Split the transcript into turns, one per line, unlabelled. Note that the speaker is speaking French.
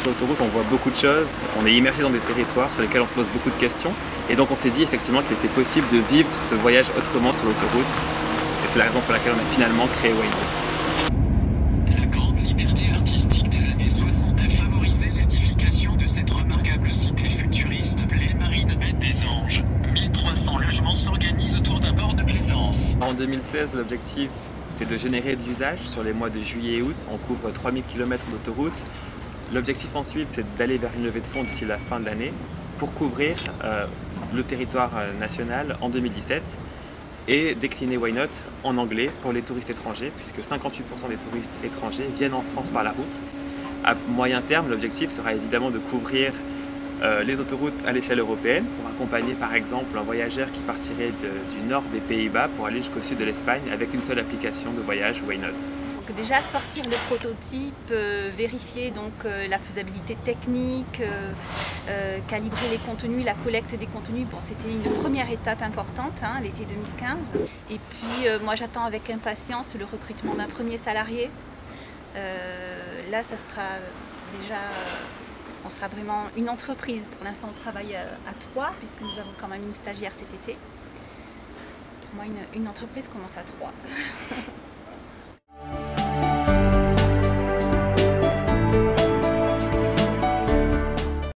sur l'autoroute, on voit beaucoup de choses, on est immergé dans des territoires sur lesquels on se pose beaucoup de questions. Et donc on s'est dit effectivement qu'il était possible de vivre ce voyage autrement sur l'autoroute. Et c'est la raison pour laquelle on a finalement créé Why Not.
La grande liberté artistique des années 60 a favorisé l'édification de cette remarquable cité futuriste appelée Marine Bête des Anges. 1300 logements s'organisent autour d'un port de plaisance.
En 2016, l'objectif c'est de générer de l'usage sur les mois de juillet et août. On couvre 3000 km d'autoroute. L'objectif ensuite c'est d'aller vers une levée de fonds d'ici la fin de l'année pour couvrir le territoire national en 2017 et décliner Why Not en anglais pour les touristes étrangers puisque 58% des touristes étrangers viennent en France par la route. À moyen terme, l'objectif sera évidemment de couvrir les autoroutes à l'échelle européenne pour accompagner par exemple un voyageur qui partirait du nord des Pays-Bas pour aller jusqu'au sud de l'Espagne avec une seule application de voyage Why Not.
Donc déjà sortir le prototype, vérifier donc la faisabilité technique, calibrer les contenus, la collecte des contenus, bon, c'était une première étape importante, hein, l'été 2015. Et puis moi j'attends avec impatience le recrutement d'un premier salarié. Là ça sera déjà on sera vraiment une entreprise. Pour l'instant, on travaille à 3, puisque nous avons quand même une stagiaire cet été. Pour moi, une entreprise commence à 3.